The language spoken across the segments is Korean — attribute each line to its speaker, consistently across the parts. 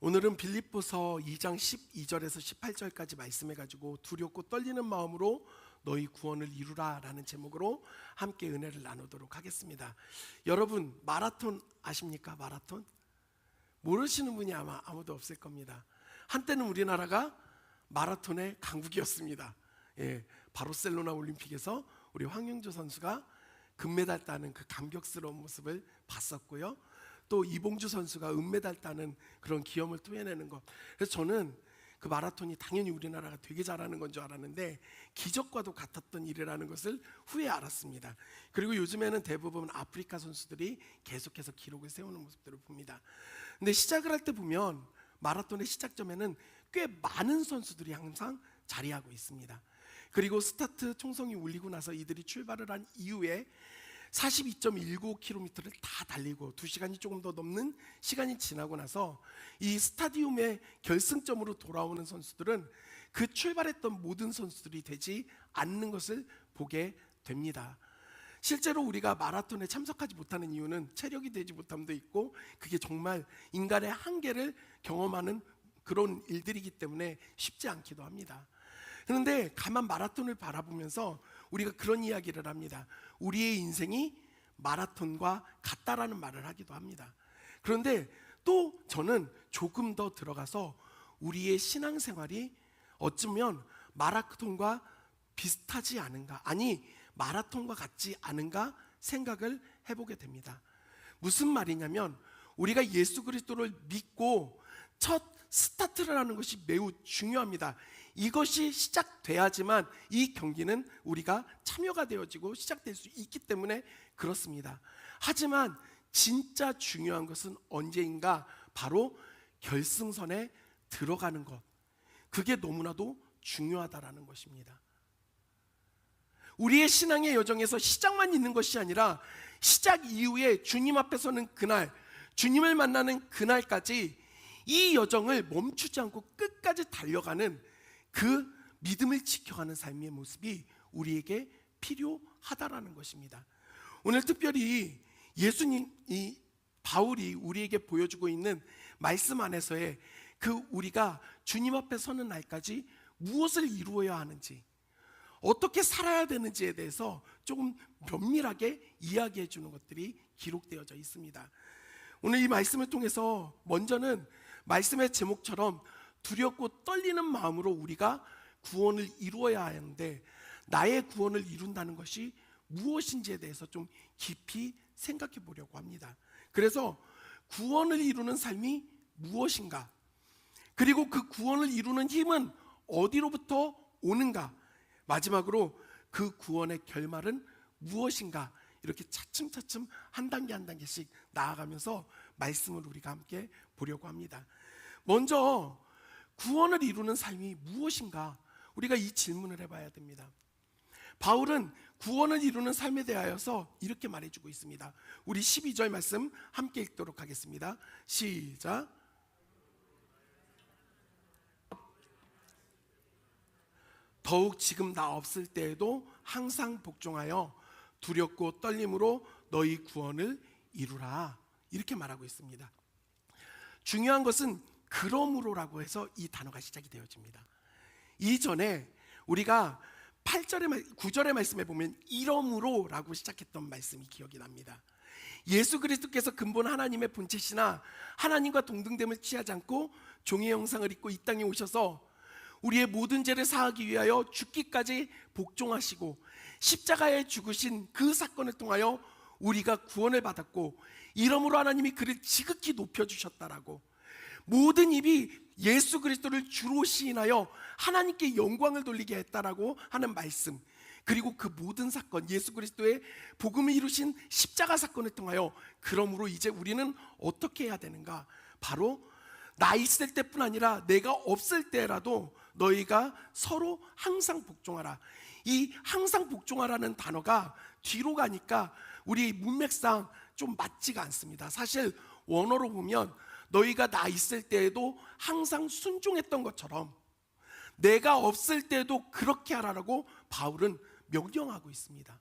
Speaker 1: 오늘은 빌립보서 2장 12절에서 18절까지 말씀해가지고 두렵고 떨리는 마음으로 너희 구원을 이루라 라는 제목으로 함께 은혜를 나누도록 하겠습니다. 여러분, 마라톤 아십니까? 마라톤? 모르시는 분이 아마 아무도 없을 겁니다. 한때는 우리나라가 마라톤의 강국이었습니다. 바르셀로나 올림픽에서 우리 황영조 선수가 금메달 따는 그 감격스러운 모습을 봤었고요. 또 이봉주 선수가 은메달 따는 그런 기염을 토해내는 것. 그래서 저는 그 마라톤이 당연히 우리나라가 되게 잘하는 건 줄 알았는데 기적과도 같았던 일이라는 것을 후에 알았습니다. 그리고 요즘에는 대부분 아프리카 선수들이 계속해서 기록을 세우는 모습들을 봅니다. 근데 시작을 할 때 보면 마라톤의 시작점에는 꽤 많은 선수들이 항상 자리하고 있습니다. 그리고 스타트 총성이 울리고 나서 이들이 출발을 한 이후에 42.19km를 다 달리고 2시간이 조금 더 넘는 시간이 지나고 나서 이 스타디움의 결승점으로 돌아오는 선수들은 그 출발했던 모든 선수들이 되지 않는 것을 보게 됩니다. 실제로 우리가 마라톤에 참석하지 못하는 이유는 체력이 되지 못함도 있고 그게 정말 인간의 한계를 경험하는 그런 일들이기 때문에 쉽지 않기도 합니다. 그런데 가만 마라톤을 바라보면서 우리가 그런 이야기를 합니다. 우리의 인생이 마라톤과 같다라는 말을 하기도 합니다. 그런데 또 저는 조금 더 들어가서 우리의 신앙생활이 어쩌면 마라톤과 비슷하지 않은가, 아니 마라톤과 같지 않은가 생각을 해보게 됩니다. 무슨 말이냐면 우리가 예수 그리스도를 믿고 첫 스타트를 하는 것이 매우 중요합니다. 이것이 시작돼야지만 이 경기는 우리가 참여가 되어지고 시작될 수 있기 때문에 그렇습니다. 하지만 진짜 중요한 것은 언제인가? 바로 결승선에 들어가는 것. 그게 너무나도 중요하다라는 것입니다. 우리의 신앙의 여정에서 시작만 있는 것이 아니라 시작 이후에 주님 앞에 서는 그날, 주님을 만나는 그날까지 이 여정을 멈추지 않고 끝까지 달려가는 그 믿음을 지켜가는 삶의 모습이 우리에게 필요하다라는 것입니다. 오늘 특별히 예수님이 바울이 우리에게 보여주고 있는 말씀 안에서의 그 우리가 주님 앞에 서는 날까지 무엇을 이루어야 하는지, 어떻게 살아야 되는지에 대해서 조금 면밀하게 이야기해 주는 것들이 기록되어져 있습니다. 오늘 이 말씀을 통해서 먼저는 말씀의 제목처럼 두렵고 떨리는 마음으로 우리가 구원을 이루어야 하는데 나의 구원을 이룬다는 것이 무엇인지에 대해서 좀 깊이 생각해 보려고 합니다. 그래서 구원을 이루는 삶이 무엇인가? 그리고 그 구원을 이루는 힘은 어디로부터 오는가? 마지막으로 그 구원의 결말은 무엇인가? 이렇게 차츰차츰 한 단계 한 단계씩 나아가면서 말씀을 우리가 함께 보려고 합니다. 먼저 구원을 이루는 삶이 무엇인가? 우리가 이 질문을 해봐야 됩니다. 바울은 구원을 이루는 삶에 대하여서 이렇게 말해주고 있습니다. 우리 12절 말씀 함께 읽도록 하겠습니다. 시작. 더욱 지금 나 없을 때에도 항상 복종하여 두렵고 떨림으로 너희 구원을 이루라. 이렇게 말하고 있습니다. 중요한 것은 그러므로라고 해서 이 단어가 시작이 되어집니다. 이전에 우리가 9절의 말씀에 보면 이러므로라고 시작했던 말씀이 기억이 납니다. 예수 그리스도께서 근본 하나님의 본체시나 하나님과 동등됨을 취하지 않고 종의 형상을 입고 이 땅에 오셔서 우리의 모든 죄를 사하기 위하여 죽기까지 복종하시고 십자가에 죽으신 그 사건을 통하여 우리가 구원을 받았고 이러므로 하나님이 그를 지극히 높여주셨다라고, 모든 입이 예수 그리스도를 주로 시인하여 하나님께 영광을 돌리게 했다라고 하는 말씀, 그리고 그 모든 사건, 예수 그리스도의 복음을 이루신 십자가 사건을 통하여 그러므로 이제 우리는 어떻게 해야 되는가? 바로 나 있을 때뿐 아니라 내가 없을 때라도 너희가 서로 항상 복종하라. 이 항상 복종하라는 단어가 뒤로 가니까 우리 문맥상 좀 맞지가 않습니다. 사실 원어로 보면 너희가 나 있을 때에도 항상 순종했던 것처럼 내가 없을 때도 그렇게 하라라고 바울은 명령하고 있습니다.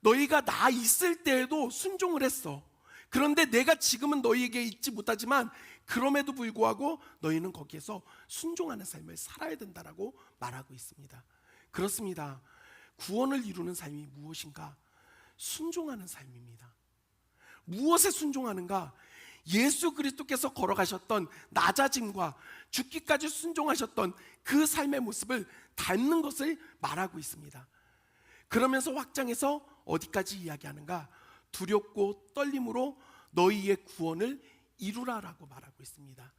Speaker 1: 너희가 나 있을 때에도 순종을 했어. 그런데 내가 지금은 너희에게 있지 못하지만 그럼에도 불구하고 너희는 거기에서 순종하는 삶을 살아야 된다라고 말하고 있습니다. 그렇습니다. 구원을 이루는 삶이 무엇인가? 순종하는 삶입니다. 무엇에 순종하는가? 예수 그리스도께서 걸어가셨던 낮아짐과 죽기까지 순종하셨던 그 삶의 모습을 닮는 것을 말하고 있습니다. 그러면서 확장해서 어디까지 이야기하는가? 두렵고 떨림으로 너희의 구원을 이루라라고 말하고 있습니다.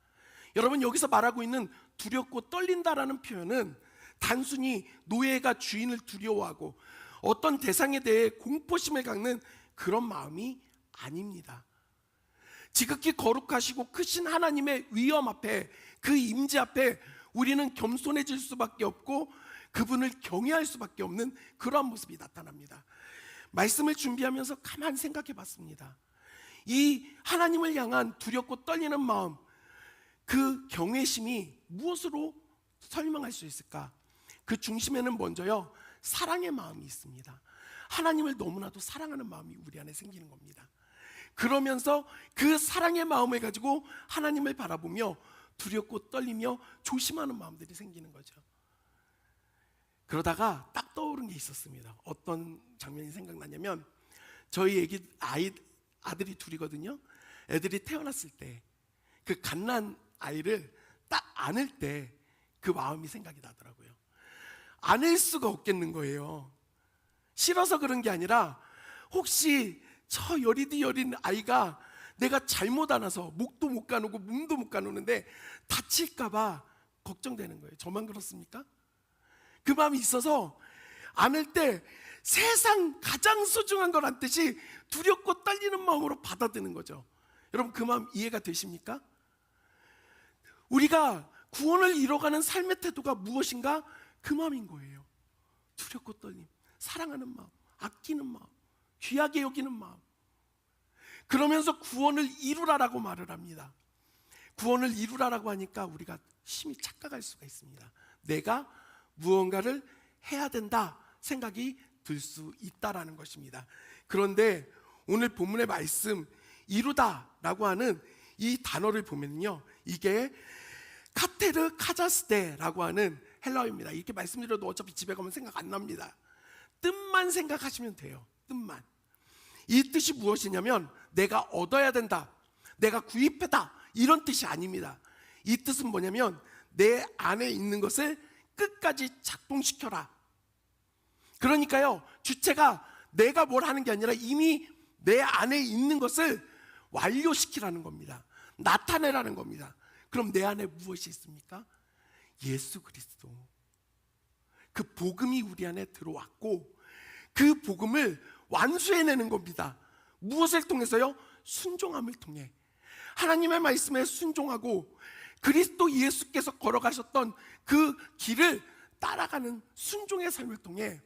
Speaker 1: 여러분, 여기서 말하고 있는 두렵고 떨린다라는 표현은 단순히 노예가 주인을 두려워하고 어떤 대상에 대해 공포심을 갖는 그런 마음이 아닙니다. 지극히 거룩하시고 크신 하나님의 위엄 앞에, 그 임재 앞에 우리는 겸손해질 수밖에 없고 그분을 경외할 수밖에 없는 그러한 모습이 나타납니다. 말씀을 준비하면서 가만히 생각해 봤습니다. 이 하나님을 향한 두렵고 떨리는 마음, 그 경외심이 무엇으로 설명할 수 있을까? 그 중심에는 먼저요, 사랑의 마음이 있습니다. 하나님을 너무나도 사랑하는 마음이 우리 안에 생기는 겁니다. 그러면서 그 사랑의 마음을 가지고 하나님을 바라보며 두렵고 떨리며 조심하는 마음들이 생기는 거죠. 그러다가 딱 떠오른 게 있었습니다. 어떤 장면이 생각나냐면, 저희 아들이 둘이거든요. 애들이 태어났을 때 그 갓난 아이를 딱 안을 때 그 마음이 생각이 나더라고요. 안을 수가 없겠는 거예요. 싫어서 그런 게 아니라 혹시 저 여리디 여린 아이가 내가 잘못 안아서 목도 못 가누고 몸도 못 가누는데 다칠까봐 걱정되는 거예요. 저만 그렇습니까? 그 마음이 있어서 안을 때 세상 가장 소중한 걸 안듯이 두렵고 떨리는 마음으로 받아드는 거죠. 여러분, 그 마음 이해가 되십니까? 우리가 구원을 이뤄가는 삶의 태도가 무엇인가? 그 마음인 거예요. 두렵고 떨림, 사랑하는 마음, 아끼는 마음, 귀하게 여기는 마음. 그러면서 구원을 이루라라고 말을 합니다. 구원을 이루라라고 하니까 우리가 심히 착각할 수가 있습니다. 내가 무언가를 해야 된다 생각이 들 수 있다라는 것입니다. 그런데 오늘 본문의 말씀, 이루다라고 하는 이 단어를 보면요, 이게 카테르 카자스데라고 하는 헬라어입니다. 이렇게 말씀드려도 어차피 집에 가면 생각 안 납니다. 뜻만 생각하시면 돼요. 뜻만. 이 뜻이 무엇이냐면 내가 얻어야 된다, 내가 구입했다, 이런 뜻이 아닙니다. 이 뜻은 뭐냐면 내 안에 있는 것을 끝까지 작동시켜라. 그러니까요, 주체가 내가 뭘 하는 게 아니라 이미 내 안에 있는 것을 완료시키라는 겁니다. 나타내라는 겁니다. 그럼 내 안에 무엇이 있습니까? 예수 그리스도. 그 복음이 우리 안에 들어왔고 그 복음을 완수해내는 겁니다. 무엇을 통해서요? 순종함을 통해. 하나님의 말씀에 순종하고 그리스도 예수께서 걸어가셨던 그 길을 따라가는 순종의 삶을 통해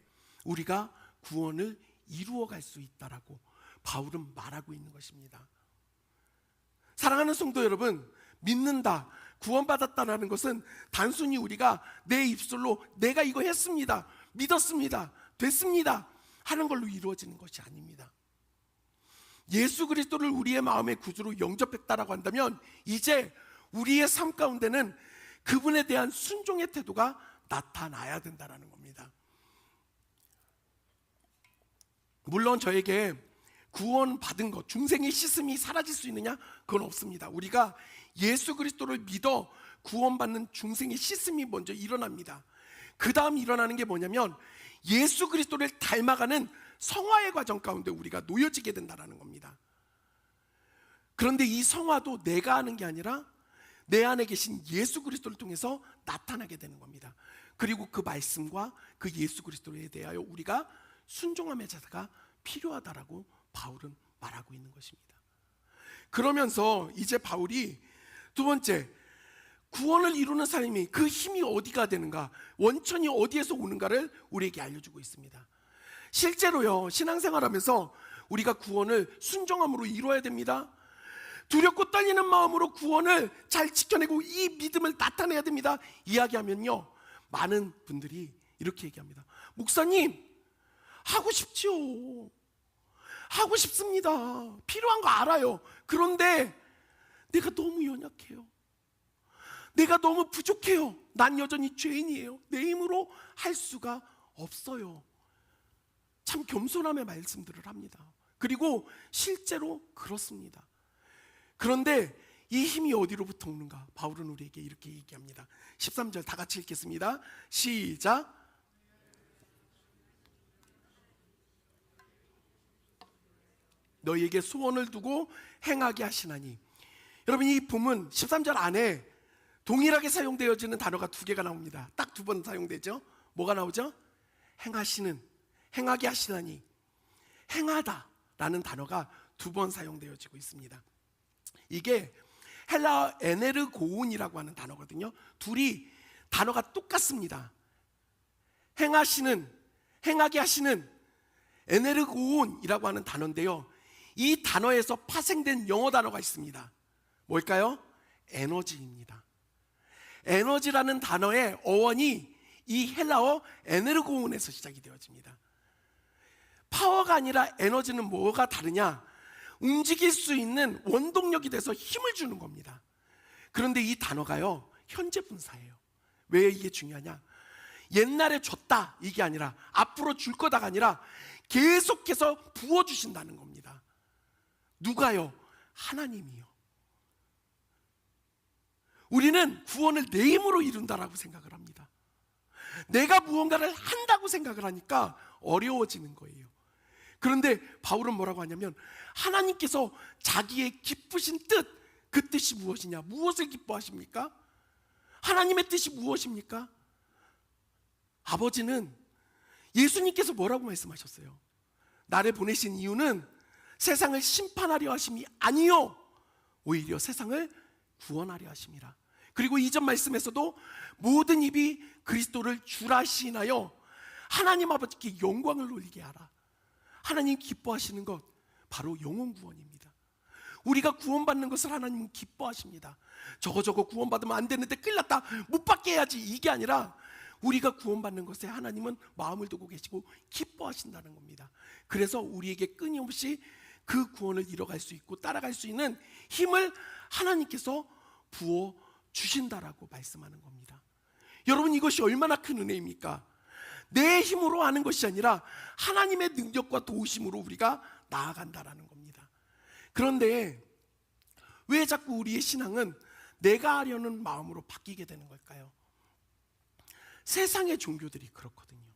Speaker 1: 우리가 구원을 이루어갈 수 있다라고 바울은 말하고 있는 것입니다. 사랑하는 성도 여러분, 믿는다, 구원받았다라는 것은 단순히 우리가 내 입술로 내가 이거 했습니다, 믿었습니다, 됐습니다 하는 걸로 이루어지는 것이 아닙니다. 예수 그리스도를 우리의 마음의 구주로 영접했다라고 한다면 이제 우리의 삶 가운데는 그분에 대한 순종의 태도가 나타나야 된다는 겁니다. 물론 저에게 구원받은 것, 중생의 씻음이 사라질 수 있느냐? 그건 없습니다. 우리가 예수 그리스도를 믿어 구원받는 중생의 씻음이 먼저 일어납니다. 그 다음 일어나는 게 뭐냐면 예수 그리스도를 닮아가는 성화의 과정 가운데 우리가 놓여지게 된다는 겁니다. 그런데 이 성화도 내가 하는 게 아니라 내 안에 계신 예수 그리스도를 통해서 나타나게 되는 겁니다. 그리고 그 말씀과 그 예수 그리스도에 대하여 우리가 순종함의 자세가 필요하다라고 바울은 말하고 있는 것입니다. 그러면서 이제 바울이 두 번째, 구원을 이루는 삶이 그 힘이 어디가 되는가, 원천이 어디에서 오는가를 우리에게 알려주고 있습니다. 실제로요, 신앙생활하면서 우리가 구원을 순종함으로 이루어야 됩니다. 두렵고 떨리는 마음으로 구원을 잘 지켜내고 이 믿음을 나타내야 됩니다 이야기하면요, 많은 분들이 이렇게 얘기합니다. 목사님, 하고 싶지요. 하고 싶습니다. 필요한 거 알아요. 그런데 내가 너무 연약해요. 내가 너무 부족해요. 난 여전히 죄인이에요. 내 힘으로 할 수가 없어요. 참 겸손함의 말씀들을 합니다. 그리고 실제로 그렇습니다. 그런데 이 힘이 어디로부터 오는가? 바울은 우리에게 이렇게 얘기합니다. 13절 다 같이 읽겠습니다. 시작. 너희에게 소원을 두고 행하게 하시나니. 여러분, 이 부문 13절 안에 동일하게 사용되어지는 단어가 두 개가 나옵니다. 딱 두 번 사용되죠. 뭐가 나오죠? 행하시는, 행하게 하시나니. 행하다 라는 단어가 두 번 사용되어지고 있습니다. 이게 헬라어 에네르고운이라고 하는 단어거든요. 둘이 단어가 똑같습니다. 행하시는, 행하게 하시는 에네르고운이라고 하는 단어인데요, 이 단어에서 파생된 영어 단어가 있습니다. 뭘까요? 에너지입니다. 에너지라는 단어의 어원이 이 헬라어 에네르고운에서 시작이 되어집니다. 파워가 아니라 에너지는 뭐가 다르냐? 움직일 수 있는 원동력이 돼서 힘을 주는 겁니다. 그런데 이 단어가요, 현재 분사예요. 왜 이게 중요하냐? 옛날에 줬다 이게 아니라 앞으로 줄 거다가 아니라 계속해서 부어주신다는 겁니다. 누가요? 하나님이요. 우리는 구원을 내 힘으로 이룬다라고 생각을 합니다. 내가 무언가를 한다고 생각을 하니까 어려워지는 거예요. 그런데 바울은 뭐라고 하냐면, 하나님께서 자기의 기쁘신 뜻, 그 뜻이 무엇이냐? 무엇을 기뻐하십니까? 하나님의 뜻이 무엇입니까? 아버지는, 예수님께서 뭐라고 말씀하셨어요? 나를 보내신 이유는 세상을 심판하려 하심이 아니요, 오히려 세상을 구원하려 하심이라. 그리고 이전 말씀에서도 모든 입이 그리스도를 주라 시인하여 하나님 아버지께 영광을 돌리게 하라. 하나님 기뻐하시는 것 바로 영혼 구원입니다. 우리가 구원받는 것을 하나님은 기뻐하십니다. 저거 구원받으면 안 되는데 큰일 났다, 못 받게 해야지, 이게 아니라 우리가 구원받는 것에 하나님은 마음을 두고 계시고 기뻐하신다는 겁니다. 그래서 우리에게 끊임없이 그 구원을 이뤄갈 수 있고 따라갈 수 있는 힘을 하나님께서 부어 주신다라고 말씀하는 겁니다. 여러분, 이것이 얼마나 큰 은혜입니까? 내 힘으로 하는 것이 아니라 하나님의 능력과 도우심으로 우리가 나아간다라는 겁니다. 그런데 왜 자꾸 우리의 신앙은 내가 하려는 마음으로 바뀌게 되는 걸까요? 세상의 종교들이 그렇거든요.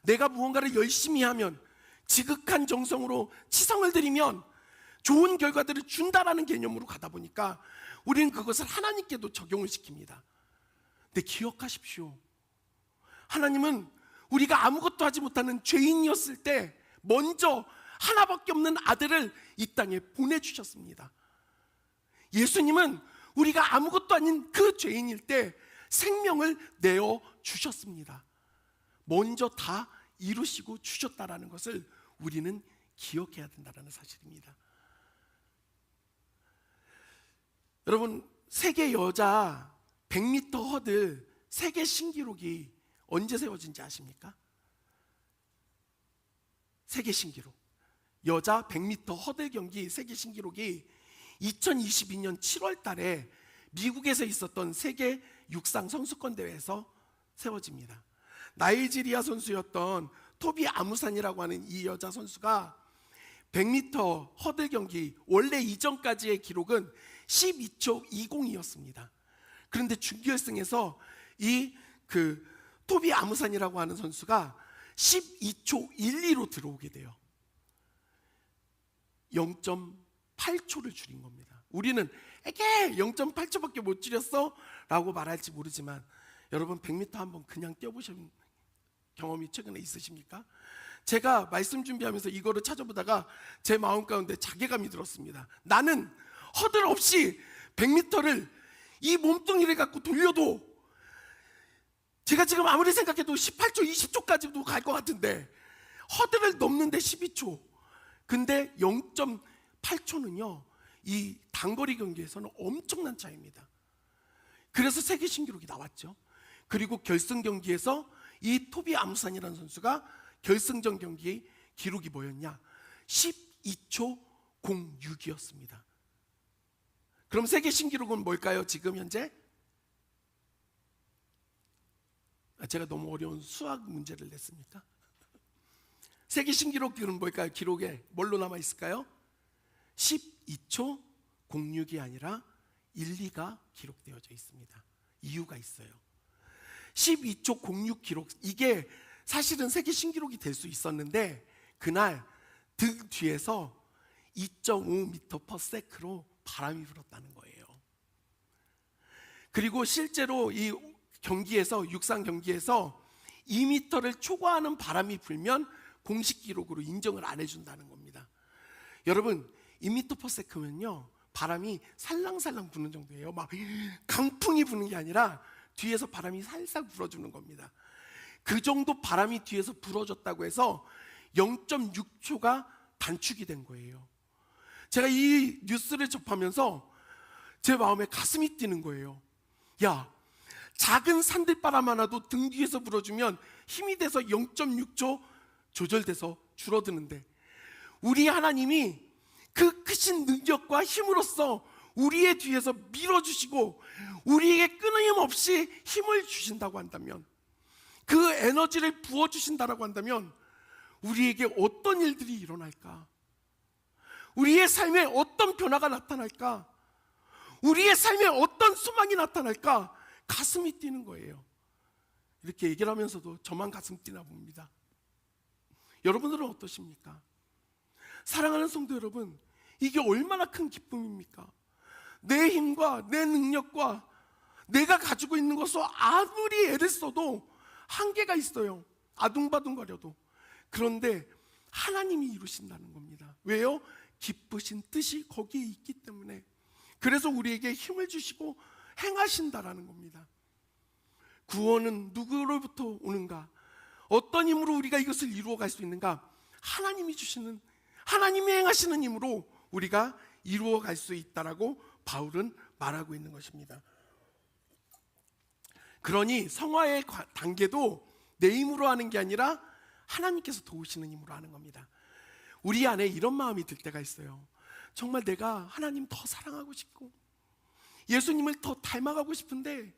Speaker 1: 내가 무언가를 열심히 하면, 지극한 정성으로 치성을 들이면 좋은 결과들을 준다라는 개념으로 가다 보니까 우리는 그것을 하나님께도 적용을 시킵니다. 근데 기억하십시오. 하나님은 우리가 아무것도 하지 못하는 죄인이었을 때 먼저 하나밖에 없는 아들을 이 땅에 보내주셨습니다. 예수님은 우리가 아무것도 아닌 그 죄인일 때 생명을 내어 주셨습니다. 먼저 다 이루시고 주셨다라는 것을 우리는 기억해야 된다는 사실입니다. 여러분, 세계 여자 100m 허들 세계 신기록이 언제 세워진지 아십니까? 세계 신기록, 여자 100m 허들 경기 세계 신기록이 2022년 7월 달에 미국에서 있었던 세계 육상 선수권 대회에서 세워집니다. 나이지리아 선수였던 토비 아무산이라고 하는 이 여자 선수가 100m 허들 경기 원래 이전까지의 기록은 12초 20이었습니다. 그런데 준결승에서 이 토비 아무산이라고 하는 선수가 12초 12로 들어오게 돼요. 0.8초를 줄인 겁니다. 우리는 에게 0.8초밖에 못 줄였어? 라고 말할지 모르지만, 여러분 100m 한번 그냥 뛰어보신 경험이 최근에 있으십니까? 제가 말씀 준비하면서 이거를 찾아보다가 제 마음 가운데 자괴감이 들었습니다. 나는 허들 없이 100m를 이 몸뚱이를 갖고 돌려도 제가 지금 아무리 생각해도 18초, 20초까지도 갈 것 같은데 허들을 넘는데 12초. 근데 0.8초는요 이 단거리 경기에서는 엄청난 차이입니다. 그래서 세계 신기록이 나왔죠. 그리고 결승 경기에서 이 토비 아무산이라는 선수가 결승전 경기의 기록이 뭐였냐? 12초 06이었습니다. 그럼 세계 신기록은 뭘까요? 지금 현재? 제가 너무 어려운 수학 문제를 냈습니까? 세계 신기록은 뭘까요? 기록에 뭘로 남아 있을까요? 12초 06이 아니라 12가 기록되어져 있습니다. 이유가 있어요. 12초 06 기록, 이게 사실은 세계 신기록이 될 수 있었는데 그날 등 뒤에서 2.5m/s로 바람이 불었다는 거예요. 그리고 실제로 이 경기에서, 육상 경기에서 2m를 초과하는 바람이 불면 공식 기록으로 인정을 안 해준다는 겁니다. 여러분, 2m/s면요 바람이 살랑살랑 부는 정도예요. 막 강풍이 부는 게 아니라 뒤에서 바람이 살살 불어주는 겁니다. 그 정도 바람이 뒤에서 불어줬다고 해서 0.6초가 단축이 된 거예요. 제가 이 뉴스를 접하면서 제 마음에 가슴이 뛰는 거예요. 야, 작은 산들바람 하나도 등 뒤에서 불어주면 힘이 돼서 0.6초 조절돼서 줄어드는데, 우리 하나님이 그 크신 능력과 힘으로써 우리의 뒤에서 밀어주시고 우리에게 끊임없이 힘을 주신다고 한다면, 그 에너지를 부어주신다고 한다면 우리에게 어떤 일들이 일어날까? 우리의 삶에 어떤 변화가 나타날까? 우리의 삶에 어떤 소망이 나타날까? 가슴이 뛰는 거예요. 이렇게 얘기를 하면서도 저만 가슴 뛰나 봅니다. 여러분들은 어떠십니까? 사랑하는 성도 여러분, 이게 얼마나 큰 기쁨입니까? 내 힘과 내 능력과 내가 가지고 있는 것으로 아무리 애를 써도 한계가 있어요. 아둥바둥거려도. 그런데 하나님이 이루신다는 겁니다. 왜요? 기쁘신 뜻이 거기에 있기 때문에. 그래서 우리에게 힘을 주시고 행하신다라는 겁니다. 구원은 누구로부터 오는가? 어떤 힘으로 우리가 이것을 이루어갈 수 있는가? 하나님이 주시는, 하나님이 행하시는 힘으로 우리가 이루어갈 수 있다라고 바울은 말하고 있는 것입니다. 그러니 성화의 단계도 내 힘으로 하는 게 아니라 하나님께서 도우시는 힘으로 하는 겁니다. 우리 안에 이런 마음이 들 때가 있어요. 정말 내가 하나님 더 사랑하고 싶고 예수님을 더 닮아가고 싶은데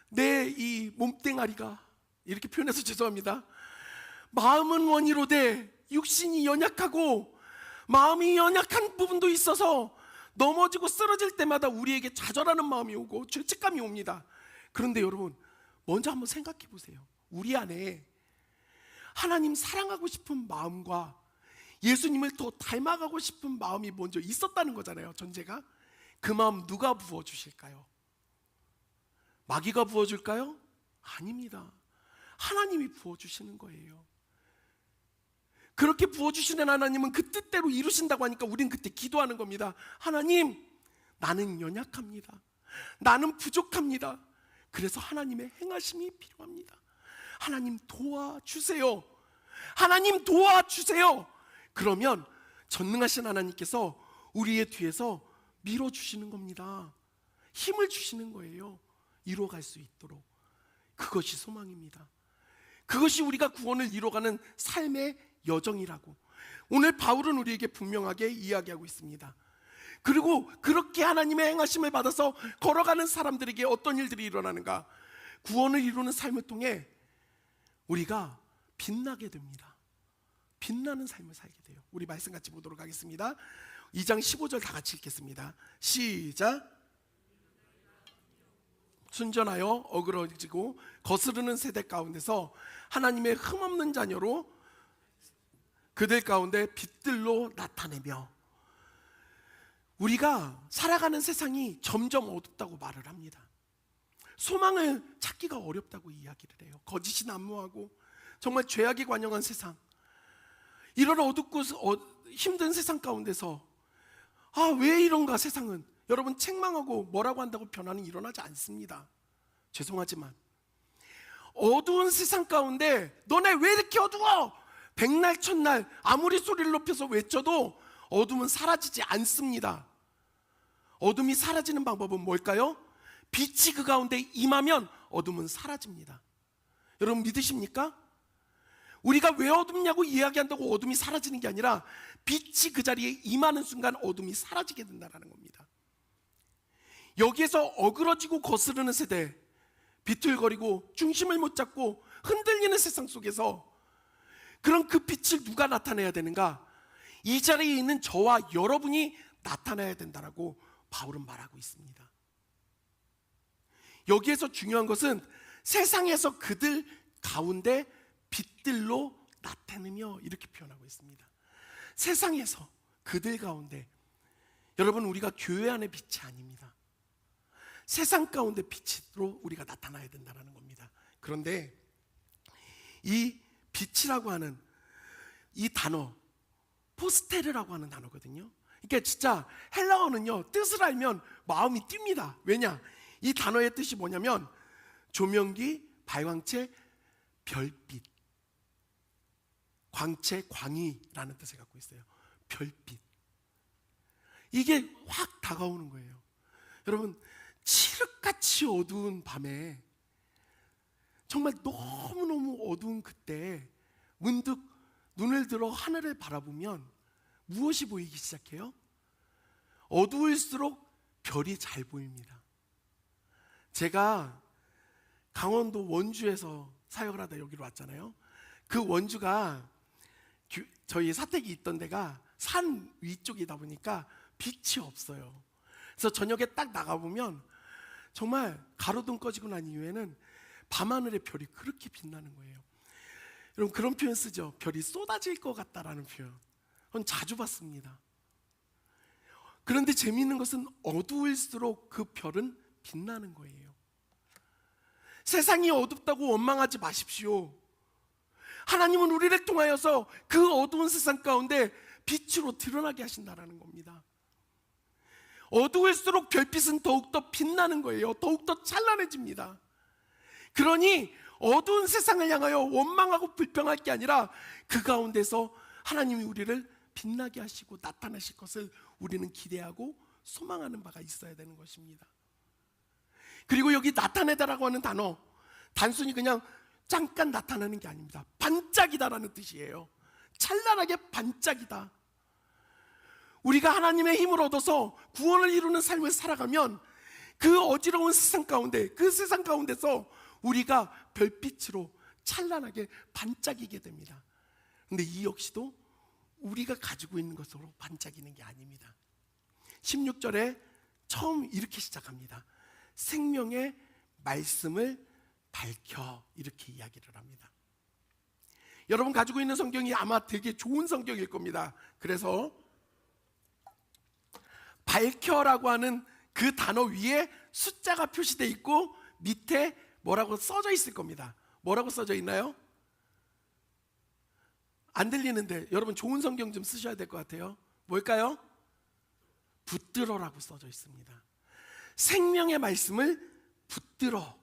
Speaker 1: 내 이 몸뚱아리가, 이렇게 표현해서 죄송합니다, 마음은 원이로되 육신이 연약하고, 마음이 연약한 부분도 있어서 넘어지고 쓰러질 때마다 우리에게 좌절하는 마음이 오고 죄책감이 옵니다. 그런데 여러분, 먼저 한번 생각해 보세요. 우리 안에 하나님 사랑하고 싶은 마음과 예수님을 더 닮아가고 싶은 마음이 먼저 있었다는 거잖아요. 전제가. 그 마음 누가 부어주실까요? 마귀가 부어줄까요? 아닙니다. 하나님이 부어주시는 거예요. 그렇게 부어주시는 하나님은 그 뜻대로 이루신다고 하니까 우린 그때 기도하는 겁니다. 하나님, 나는 연약합니다. 나는 부족합니다. 그래서 하나님의 행하심이 필요합니다. 하나님 도와주세요. 하나님 도와주세요. 그러면 전능하신 하나님께서 우리의 뒤에서 밀어주시는 겁니다. 힘을 주시는 거예요. 이루어갈 수 있도록. 그것이 소망입니다. 그것이 우리가 구원을 이루어가는 삶의 여정이라고 오늘 바울은 우리에게 분명하게 이야기하고 있습니다. 그리고 그렇게 하나님의 행하심을 받아서 걸어가는 사람들에게 어떤 일들이 일어나는가? 구원을 이루는 삶을 통해 우리가 빛나게 됩니다. 빛나는 삶을 살게 돼요. 우리 말씀 같이 보도록 하겠습니다. 2장 15절 다 같이 읽겠습니다. 시작. 순전하여 어그러지고 거스르는 세대 가운데서 하나님의 흠없는 자녀로 그들 가운데 빛들로 나타내며. 우리가 살아가는 세상이 점점 어둡다고 말을 합니다. 소망을 찾기가 어렵다고 이야기를 해요. 거짓이 난무하고 정말 죄악이 관영한 세상, 이런 어둡고 힘든 세상 가운데서 왜 이런가 세상은, 여러분, 책망하고 뭐라고 한다고 변화는 일어나지 않습니다. 죄송하지만 어두운 세상 가운데 너네 왜 이렇게 어두워? 백날 천날 아무리 소리를 높여서 외쳐도 어둠은 사라지지 않습니다. 어둠이 사라지는 방법은 뭘까요? 빛이 그 가운데 임하면 어둠은 사라집니다. 여러분 믿으십니까? 우리가 왜 어둡냐고 이야기한다고 어둠이 사라지는 게 아니라 빛이 그 자리에 임하는 순간 어둠이 사라지게 된다는 겁니다. 여기에서 어그러지고 거스르는 세대, 비틀거리고 중심을 못 잡고 흔들리는 세상 속에서 그런 그 빛을 누가 나타내야 되는가? 이 자리에 있는 저와 여러분이 나타나야 된다라고 바울은 말하고 있습니다. 여기에서 중요한 것은 세상에서 그들 가운데 빛들로 나타내며 이렇게 표현하고 있습니다. 세상에서 그들 가운데, 여러분, 우리가 교회 안의 빛이 아닙니다. 세상 가운데 빛으로 우리가 나타나야 된다는 겁니다. 그런데 이 빛이라고 하는 이 단어, 포스테르라고 하는 단어거든요. 그러니까 진짜 헬라어는요, 뜻을 알면 마음이 뜁니다. 왜냐? 이 단어의 뜻이 뭐냐면 조명기, 발광체, 별빛, 광채, 광이라는 뜻을 갖고 있어요. 별빛. 이게 확 다가오는 거예요. 여러분, 칠흑같이 어두운 밤에, 정말 너무너무 어두운 그때 문득 눈을 들어 하늘을 바라보면 무엇이 보이기 시작해요? 어두울수록 별이 잘 보입니다. 제가 강원도 원주에서 사역을 하다 여기로 왔잖아요. 그 원주가 저희 사택이 있던 데가 산 위쪽이다 보니까 빛이 없어요. 그래서 저녁에 딱 나가보면 정말 가로등 꺼지고 난 이후에는 밤하늘의 별이 그렇게 빛나는 거예요. 여러분, 그런 표현 쓰죠. 별이 쏟아질 것 같다라는 표현. 그건 자주 봤습니다. 그런데 재미있는 것은 어두울수록 그 별은 빛나는 거예요. 세상이 어둡다고 원망하지 마십시오. 하나님은 우리를 통하여서 그 어두운 세상 가운데 빛으로 드러나게 하신다라는 겁니다. 어두울수록 별빛은 더욱더 빛나는 거예요. 더욱더 찬란해집니다. 그러니 어두운 세상을 향하여 원망하고 불평할 게 아니라 그 가운데서 하나님이 우리를 빛나게 하시고 나타나실 것을 우리는 기대하고 소망하는 바가 있어야 되는 것입니다. 그리고 여기 나타내다라고 하는 단어, 단순히 그냥 잠깐 나타나는 게 아닙니다. 반짝이다라는 뜻이에요. 찬란하게 반짝이다. 우리가 하나님의 힘을 얻어서 구원을 이루는 삶을 살아가면 그 어지러운 세상 가운데, 그 세상 가운데서 우리가 별빛으로 찬란하게 반짝이게 됩니다. 그런데 이 역시도 우리가 가지고 있는 것으로 반짝이는 게 아닙니다. 16절에 처음 이렇게 시작합니다. 생명의 말씀을 밝혀, 이렇게 이야기를 합니다. 여러분 가지고 있는 성경이 아마 되게 좋은 성경일 겁니다. 그래서 밝혀라고 하는 그 단어 위에 숫자가 표시되어 있고 밑에 뭐라고 써져 있을 겁니다. 뭐라고 써져 있나요? 안 들리는데 여러분 좋은 성경 좀 쓰셔야 될 것 같아요. 뭘까요? 붙들어라고 써져 있습니다. 생명의 말씀을 붙들어,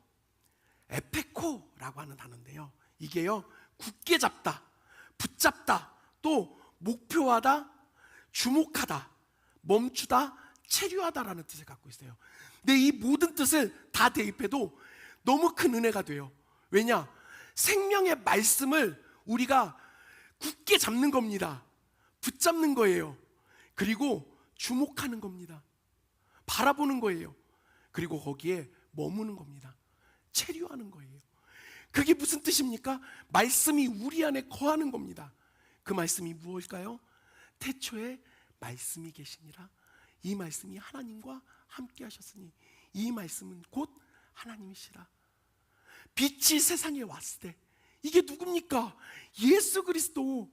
Speaker 1: 에페코라고 하는 단어인데요, 이게요 굳게 잡다, 붙잡다, 또 목표하다, 주목하다, 멈추다, 체류하다라는 뜻을 갖고 있어요. 근데 이 모든 뜻을 다 대입해도 너무 큰 은혜가 돼요. 왜냐? 생명의 말씀을 우리가 굳게 잡는 겁니다. 붙잡는 거예요. 그리고 주목하는 겁니다. 바라보는 거예요. 그리고 거기에 머무는 겁니다. 체류하는 거예요. 그게 무슨 뜻입니까? 말씀이 우리 안에 거하는 겁니다. 그 말씀이 무엇일까요? 태초에 말씀이 계시니라. 이 말씀이 하나님과 함께 하셨으니 이 말씀은 곧 하나님이시라. 빛이 세상에 왔을 때 이게 누굽니까? 예수 그리스도.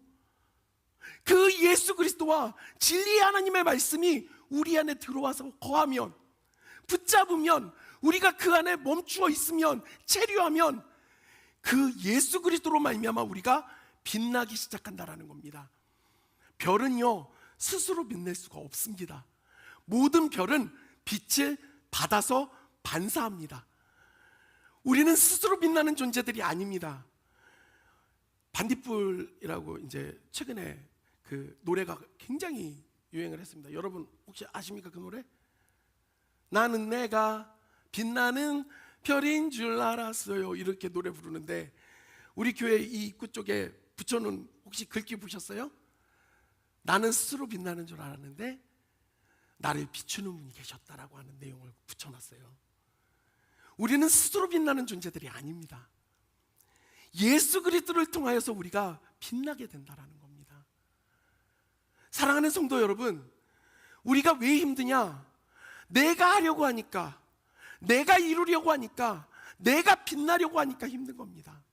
Speaker 1: 그 예수 그리스도와 진리의 하나님의 말씀이 우리 안에 들어와서 거하면, 붙잡으면, 우리가 그 안에 멈추어 있으면, 체류하면 그 예수 그리스도로 말미암아 우리가 빛나기 시작한다라는 겁니다. 별은요 스스로 빛낼 수가 없습니다. 모든 별은 빛을 받아서 반사합니다. 우리는 스스로 빛나는 존재들이 아닙니다. 반딧불이라고 이제 최근에 그 노래가 굉장히 유행을 했습니다. 여러분 혹시 아십니까 그 노래? 나는 내가 빛나는 별인 줄 알았어요, 이렇게 노래 부르는데 우리 교회 이 입구 쪽에 붙여놓은 혹시 글귀 보셨어요? 나는 스스로 빛나는 줄 알았는데 나를 비추는 분이 계셨다라고 하는 내용을 붙여놨어요. 우리는 스스로 빛나는 존재들이 아닙니다. 예수 그리스도를 통하여서 우리가 빛나게 된다라는 겁니다. 사랑하는 성도 여러분, 우리가 왜 힘드냐? 내가 하려고 하니까, 내가 이루려고 하니까, 내가 빛나려고 하니까 힘든 겁니다.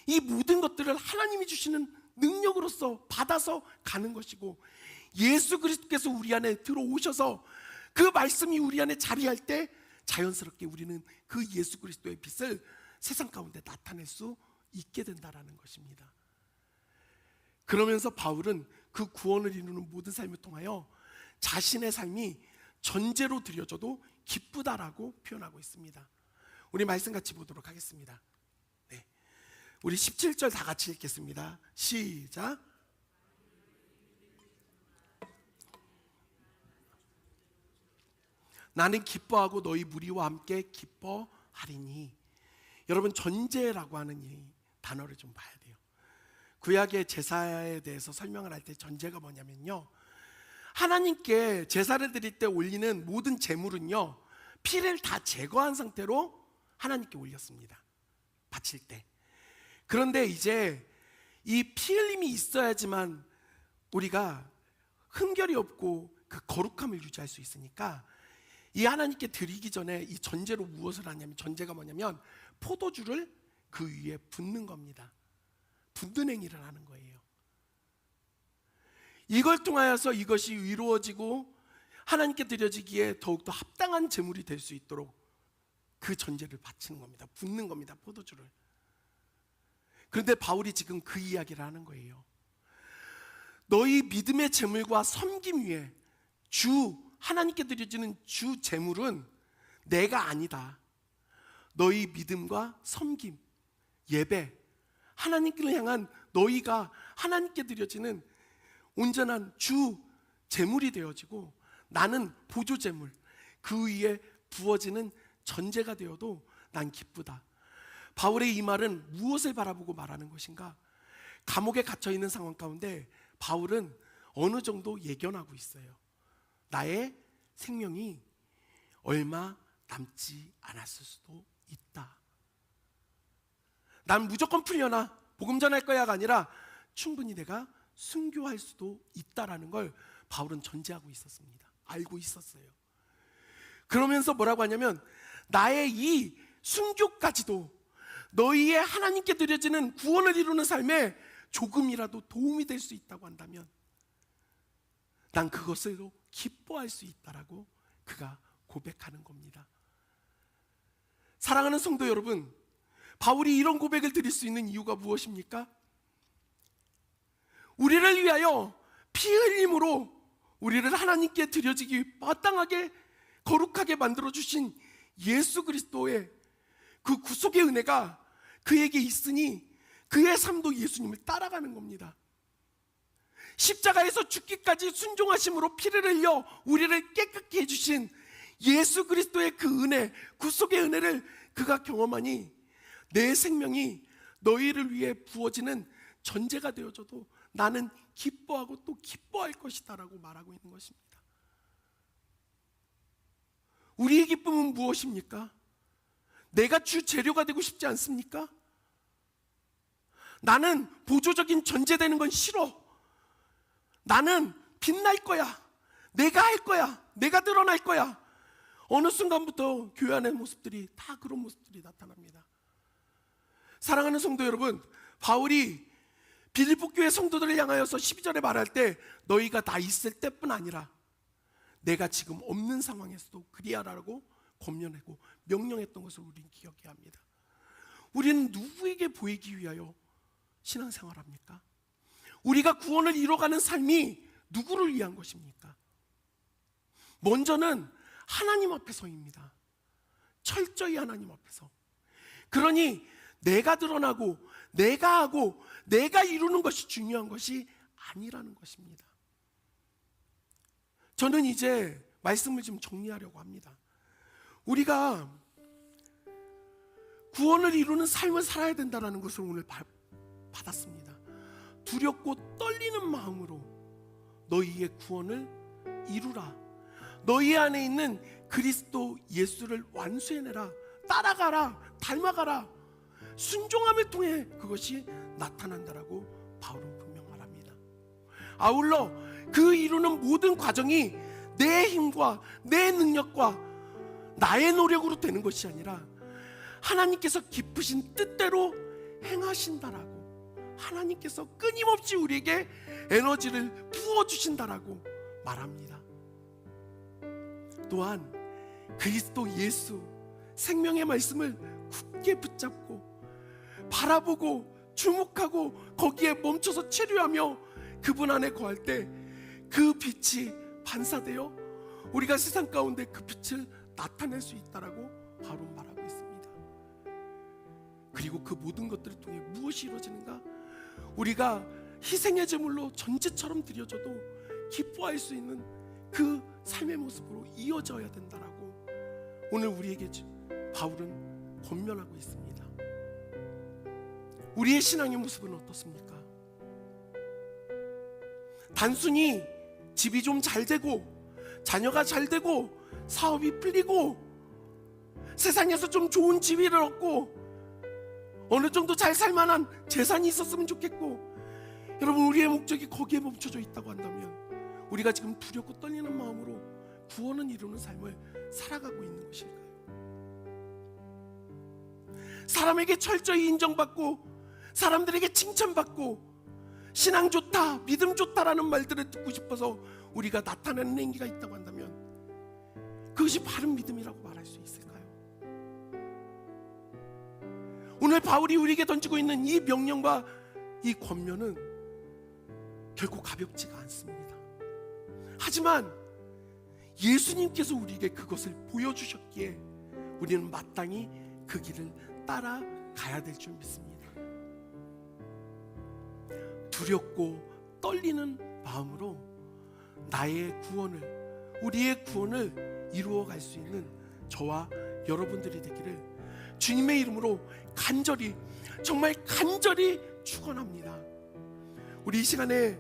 Speaker 1: 이 모든 것들을 하나님이 주시는 능력으로서 받아서 가는 것이고, 예수 그리스도께서 우리 안에 들어오셔서 그 말씀이 우리 안에 자리할 때 자연스럽게 우리는 그 예수 그리스도의 빛을 세상 가운데 나타낼 수 있게 된다라는 것입니다. 그러면서 바울은 그 구원을 이루는 모든 삶을 통하여 자신의 삶이 전제로 드려져도 기쁘다라고 표현하고 있습니다. 우리 말씀 같이 보도록 하겠습니다. 네. 우리 17절 다 같이 읽겠습니다. 시작. 나는 기뻐하고 너희 무리와 함께 기뻐하리니. 여러분, 전제라고 하는 이 단어를 좀 봐야 돼요. 구약의 제사에 대해서 설명을 할 때 전제가 뭐냐면요, 하나님께 제사를 드릴 때 올리는 모든 제물은요, 피를 다 제거한 상태로 하나님께 올렸습니다. 바칠 때. 그런데 이제 이 피 흘림이 있어야지만 우리가 흠결이 없고 그 거룩함을 유지할 수 있으니까 이 하나님께 드리기 전에 이 전제로 무엇을 하냐면, 전제가 뭐냐면 포도주를 그 위에 붓는 겁니다. 붓는 행위를 하는 거예요. 이걸 통하여서 이것이 이루어지고 하나님께 드려지기에 더욱더 합당한 제물이 될 수 있도록 그 전제를 바치는 겁니다. 붓는 겁니다, 포도주를. 그런데 바울이 지금 그 이야기를 하는 거예요. 너희 믿음의 제물과 섬김 위에 하나님께 드려지는 주 제물은 내가 아니다. 너희 믿음과 섬김, 예배, 하나님께를 향한 너희가 하나님께 드려지는 온전한 주 제물이 되어지고, 나는 보조 제물, 그 위에 부어지는 전제가 되어도 난 기쁘다. 바울의 이 말은 무엇을 바라보고 말하는 것인가? 감옥에 갇혀 있는 상황 가운데 바울은 어느 정도 예견하고 있어요. 나의 생명이 얼마 남지 않았을 수도 있다. 난 무조건 풀려나 복음 전할 거야가 아니라 충분히 내가 순교할 수도 있다라는 걸 바울은 전제하고 있었습니다. 알고 있었어요. 그러면서 뭐라고 하냐면, 나의 이 순교까지도 너희의 하나님께 드려지는 구원을 이루는 삶에 조금이라도 도움이 될 수 있다고 한다면 난 그것으로 기뻐할 수 있다라고 그가 고백하는 겁니다. 사랑하는 성도 여러분, 바울이 이런 고백을 드릴 수 있는 이유가 무엇입니까? 우리를 위하여 피 흘림으로 우리를 하나님께 드려지기 마땅하게 거룩하게 만들어주신 예수 그리스도의 그 구속의 은혜가 그에게 있으니 그의 삶도 예수님을 따라가는 겁니다. 십자가에서 죽기까지 순종하심으로 피를 흘려 우리를 깨끗게 해주신 예수 그리스도의 그 은혜, 구속의 은혜를 그가 경험하니 내 생명이 너희를 위해 부어지는 전제가 되어져도 나는 기뻐하고 또 기뻐할 것이다 라고 말하고 있는 것입니다. 우리의 기쁨은 무엇입니까? 내가 주 재료가 되고 싶지 않습니까? 나는 보조적인 전제되는 건 싫어. 나는 빛날 거야. 내가 할 거야. 내가 드러날 거야. 어느 순간부터 교회 안의 모습들이 다 그런 모습들이 나타납니다. 사랑하는 성도 여러분, 바울이 빌립보 교회 성도들을 향하여서 12절에 말할 때 너희가 다 있을 때뿐 아니라 내가 지금 없는 상황에서도 그리하라고 권면하고 명령했던 것을 우리는 기억해야 합니다. 우리는 누구에게 보이기 위하여 신앙생활합니까? 우리가 구원을 이뤄가는 삶이 누구를 위한 것입니까? 먼저는 하나님 앞에서입니다. 철저히 하나님 앞에서. 그러니 내가 드러나고 내가 하고 내가 이루는 것이 중요한 것이 아니라는 것입니다. 저는 이제 말씀을 좀 정리하려고 합니다. 우리가 구원을 이루는 삶을 살아야 된다는 것을 오늘 받았습니다. 두렵고 떨리는 마음으로 너희의 구원을 이루라. 너희 안에 있는 그리스도 예수를 완수해내라. 따라가라. 닮아가라. 순종함을 통해 그것이 나타난다라고 바울은 분명 말합니다. 아울러 그 이루는 모든 과정이 내 힘과 내 능력과 나의 노력으로 되는 것이 아니라 하나님께서 기쁘신 뜻대로 행하신다라고, 하나님께서 끊임없이 우리에게 에너지를 부어주신다라고 말합니다. 또한 그리스도 예수 생명의 말씀을 굳게 붙잡고 바라보고 주목하고 거기에 멈춰서 체류하며 그분 안에 거할 때 그 빛이 반사되어 우리가 세상 가운데 그 빛을 나타낼 수 있다라고 바울은 말하고 있습니다. 그리고 그 모든 것들을 통해 무엇이 이루어지는가? 우리가 희생의 제물로 전제처럼 드려져도 기뻐할 수 있는 그 삶의 모습으로 이어져야 된다라고 오늘 우리에게 바울은 권면하고 있습니다. 우리의 신앙의 모습은 어떻습니까? 단순히 집이 좀 잘 되고 자녀가 잘 되고 사업이 풀리고 세상에서 좀 좋은 지위를 얻고 어느 정도 잘 살만한 재산이 있었으면 좋겠고, 여러분 우리의 목적이 거기에 멈춰져 있다고 한다면 우리가 지금 두렵고 떨리는 마음으로 구원을 이루는 삶을 살아가고 있는 것일까요? 사람에게 철저히 인정받고 사람들에게 칭찬받고 신앙 좋다, 믿음 좋다라는 말들을 듣고 싶어서 우리가 나타내는 행위가 있다고 한다면 그것이 바른 믿음이라고 말할 수 있을까요? 오늘 바울이 우리에게 던지고 있는 이 명령과 이 권면은 결코 가볍지가 않습니다. 하지만 예수님께서 우리에게 그것을 보여주셨기에 우리는 마땅히 그 길을 따라가야 될 줄 믿습니다. 두렵고 떨리는 마음으로 나의 구원을, 우리의 구원을 이루어갈 수 있는 저와 여러분들이 되기를 주님의 이름으로 간절히, 정말 간절히 축원합니다. 우리 이 시간에